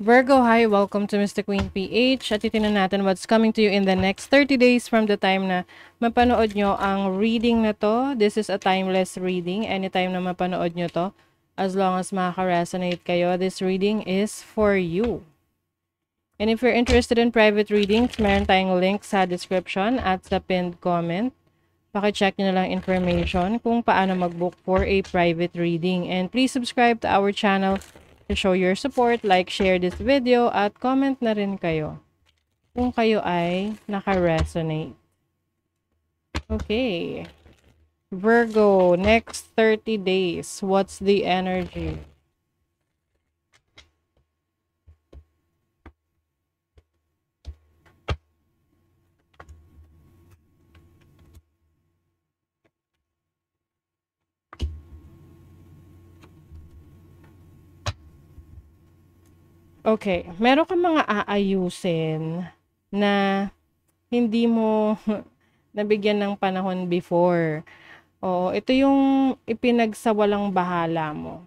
Virgo, hi! Welcome to Mr. Queen PH at titignan natin what's coming to you in the next 30 days from the time na mapanood nyo ang reading na to. This is a timeless reading. Anytime na mapanood nyo to, as long as makaka-resonate kayo, this reading is for you. And if you're interested in private readings, meron tayong link sa description at sa pinned comment. Paki-check nyo na lang information kung paano mag-book for a private reading. And please subscribe to our channel to show your support, like, share this video, at comment na rin kayo kung kayo ay naka-resonate. Okay. Virgo, next 30 days, what's the energy? Okay, meron kang mga aayusin na hindi mo nabigyan ng panahon before. Oo, ito yung ipinagsawalang bahala mo.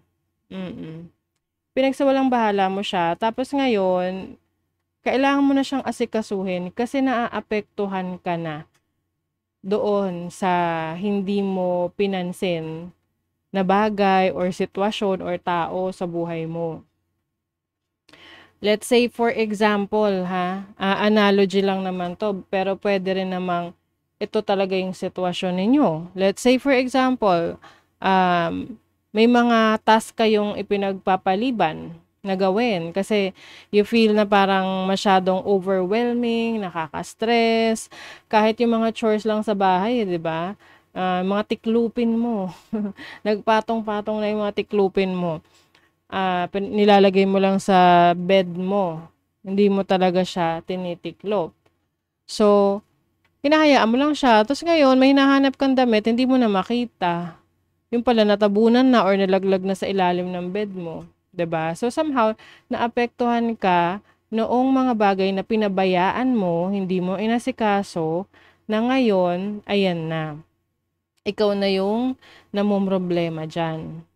Pinagsawalang bahala mo siya. Tapos ngayon, kailangan mo na siyang asikasuhin kasi naaapektuhan ka na doon sa hindi mo pinansin na bagay or sitwasyon or tao sa buhay mo. Let's say for example analogy lang naman to, pero pwede rin namang ito talaga yung sitwasyon ninyo. Let's say for example, may mga task kayong ipinagpapaliban na gawin kasi you feel na parang masyadong overwhelming, nakaka-stress, kahit yung mga chores lang sa bahay, 'di ba? Mga tiklupin mo. Nagpatong-patong na yung mga tiklupin mo. Nilalagay mo lang sa bed mo. Hindi mo talaga siya tinitiklop. So, hinahayaan mo lang siya. Tapos ngayon, may hinahanap kang damit, hindi mo na makita. Yung pala natabunan na or nalaglag na sa ilalim ng bed mo. 'Di ba? So, somehow, naapektuhan ka noong mga bagay na pinabayaan mo, hindi mo inasikaso, na ngayon, ayan na. Ikaw na yung namomroblema dyan.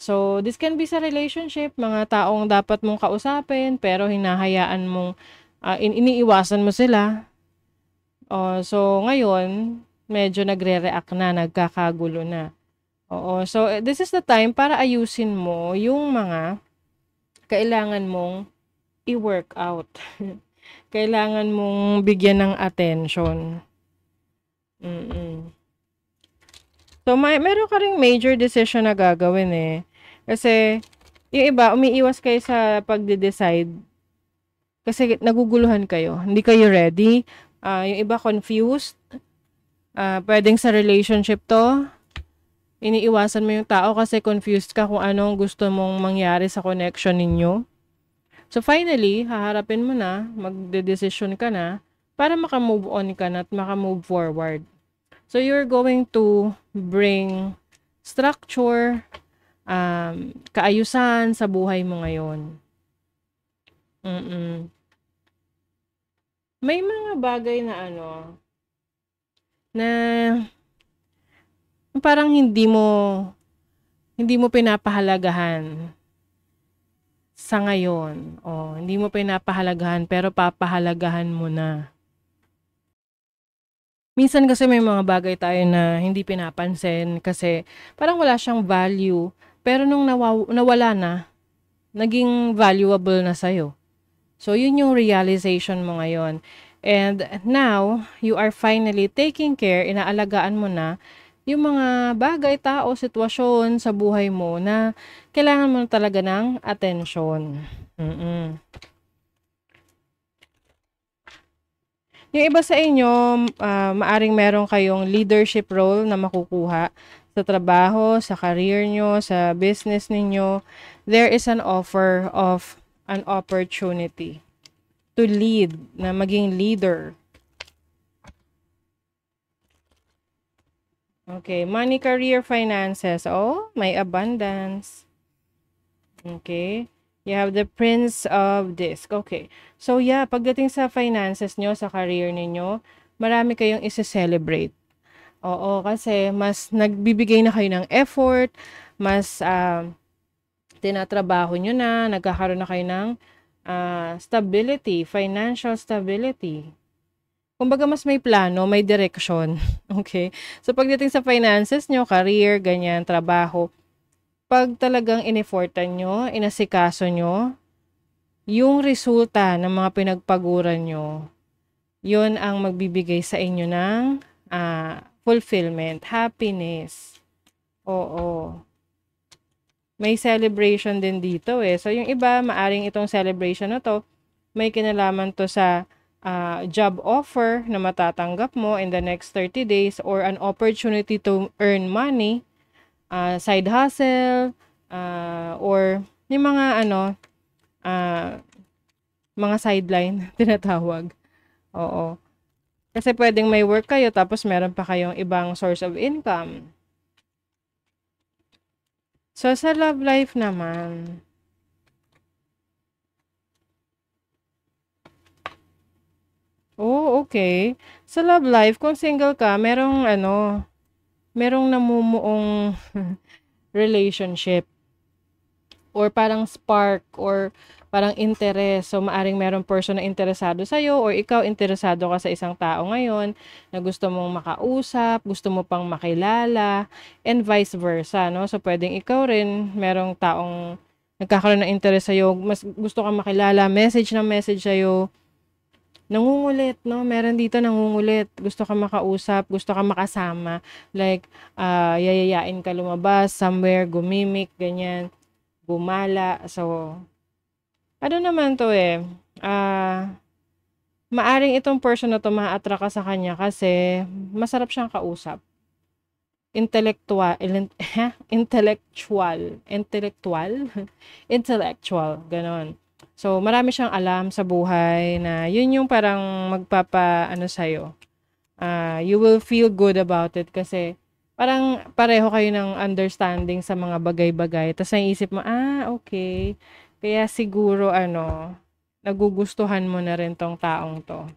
So, this can be sa relationship, mga taong dapat mong kausapin, pero hinahayaan mong, iniiwasan mo sila. So, ngayon, medyo nagre-react na, nagkakagulo na. So this is the time para ayusin mo yung mga kailangan mong i-work out. Kailangan mong bigyan ng attention. So, meron ka ring major decision na gagawin eh. Kasi, yung iba, umiiwas kayo sa pagde-decide. Kasi naguguluhan kayo. Hindi kayo ready. Yung iba confused. Pwedeng sa relationship to. Iniiwasan mo yung tao kasi confused ka kung anong gusto mong mangyari sa connection ninyo. So finally, haharapin mo na, magde-decision ka na, para makamove on ka na at makamove forward. So you're going to bring structure, kaayusan sa buhay mo ngayon. May mga bagay na na parang hindi mo pinapahalagahan sa ngayon. Hindi mo pinapahalagahan pero papahalagahan mo na. Minsan kasi may mga bagay tayo na hindi pinapansin kasi parang wala siyang value. Pero nung nawala na, naging valuable na sa'yo. So, yun yung realization mo ngayon. And now, you are finally taking care, inaalagaan mo na yung mga bagay, tao, sitwasyon sa buhay mo na kailangan mo talaga ng atensyon. Yung iba sa inyo, maaring meron kayong leadership role na makukuha sa trabaho, sa career nyo, sa business ninyo. There is an offer of an opportunity to lead, na maging leader. Okay, money, career, finances. May abundance. Okay. You have the Prince of Disc. Okay. So yeah, pagdating sa finances nyo, sa career ninyo, marami kayong isi-celebrate. Kasi mas nagbibigay na kayo ng effort, mas tinatrabaho nyo na, nagkakaroon na kayo ng stability, financial stability. Kumbaga mas may plano, may direction. Okay? So pagdating sa finances nyo, career, ganyan, trabaho, pag talagang ineffortan nyo, inasikaso nyo, yung resulta ng mga pinagpaguran nyo, yun ang magbibigay sa inyo ng fulfillment, happiness. Oo. May celebration din dito eh. So yung iba, maaring itong celebration na to, may kinalaman to sa job offer na matatanggap mo in the next 30 days or an opportunity to earn money, side hustle, or yung mga mga sideline tinatawag. Oo. Kasi pwedeng may work kayo tapos meron pa kayong ibang source of income. So, sa love life naman, okay. Sa love life, kung single ka, merong namumuong relationship or parang spark or parang interest. So, maaring merong person na interesado sa'yo or ikaw interesado ka sa isang tao ngayon na gusto mong makausap, gusto mo pang makilala, and vice versa, no? So, pwedeng ikaw rin, merong taong nagkakaroon ng interest sa'yo, mas gusto kang makilala, message sa'yo, nangungulit, no? Meron dito nangungulit, gusto ka makausap, gusto ka makasama, like, yayayain ka lumabas, somewhere, gumimik, ganyan, gumala, so, ano naman to eh, maaring itong person na to ma-attract ka sa kanya kasi masarap siyang kausap. Intellectual, intellectual, ganon. So, marami siyang alam sa buhay na yun yung parang sa'yo. You will feel good about it kasi parang pareho kayo ng understanding sa mga bagay-bagay. Tapos naisip mo, okay. Kaya siguro nagugustuhan mo na rin tong taong to.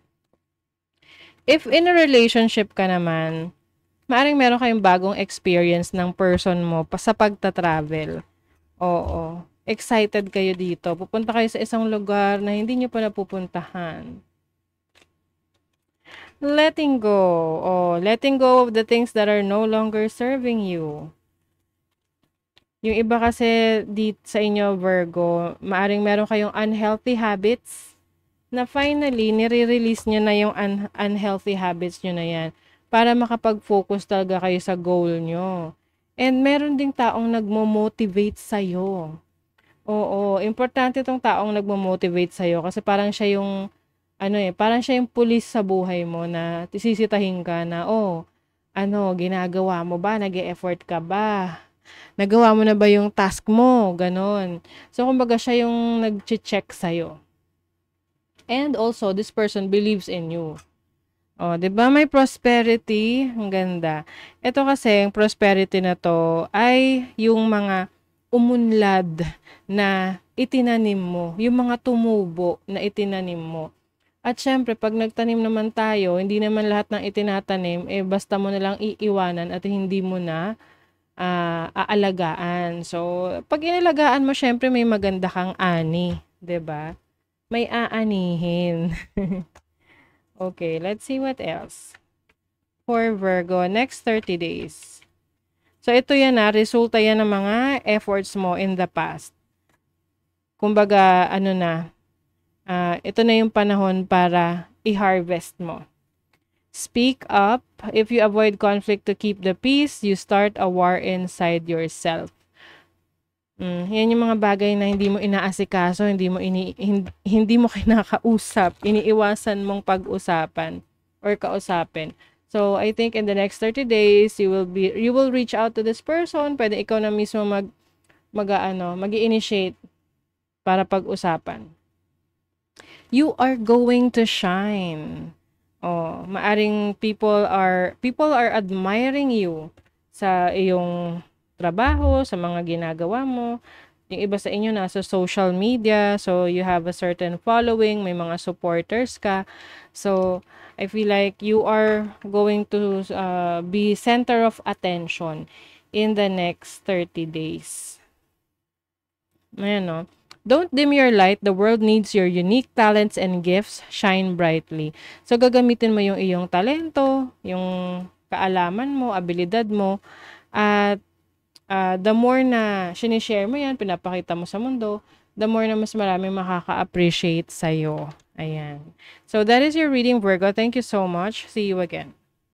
If in a relationship ka naman, maaring meron kayong bagong experience ng person mo sa pagta-travel. Oo. Excited kayo dito. Pupunta kayo sa isang lugar na hindi nyo pa napupuntahan. Letting go. Letting go of the things that are no longer serving you. Yung iba kasi dito sa inyo, Virgo, maaring meron kayong unhealthy habits na finally, nire-release nyo na yung unhealthy habits nyo na yan para makapag-focus talaga kayo sa goal nyo. And meron ding taong nagmo-motivate sa'yo. Oo, importante tong taong nagmo-motivate sa'yo kasi parang siya yung, parang siya yung pulis sa buhay mo na sisitahin ka na, ginagawa mo ba? Nag-e-effort ka ba? Nagawa mo na ba yung task mo? Ganon. So, kumbaga siya yung nag-check sa'yo. And also, this person believes in you. 'Di ba may prosperity? Ang ganda. Ito kasi, yung prosperity na to ay yung mga umunlad na itinanim mo. Yung mga tumubo na itinanim mo. At syempre, pag nagtanim naman tayo, hindi naman lahat ng itinatanim, basta mo na lang iiwanan at hindi mo na aalagaan. So, pag inalagaan mo, syempre may maganda kang ani, 'di ba? May aanihin. Okay, let's see what else. For Virgo, next 30 days. So, ito yan resulta yan ng mga efforts mo in the past. Kumbaga, ito na yung panahon para i-harvest mo. Speak up. If you avoid conflict to keep the peace, you start a war inside yourself. Yan yung mga bagay na hindi mo inaasikaso, hindi mo kinakausap, iniiwasan mong pag-usapan or kausapin. So, I think in the next 30 days, you will reach out to this person. Pwede ikaw na mismo mag-i-initiate para pag-usapan. You are going to shine. Maaring people are admiring you sa iyong trabaho, sa mga ginagawa mo. Yung iba sa inyo nasa social media, so you have a certain following, may mga supporters ka. So, I feel like you are going to be center of attention in the next 30 days. Ayan, no? Don't dim your light. The world needs your unique talents and gifts. Shine brightly. So, gagamitin mo yung iyong talento, yung kaalaman mo, abilidad mo, at the more na sinishare mo yan, pinapakita mo sa mundo, the more na mas maraming makaka-appreciate sa'yo. Ayan. So, that is your reading, Virgo. Thank you so much. See you again.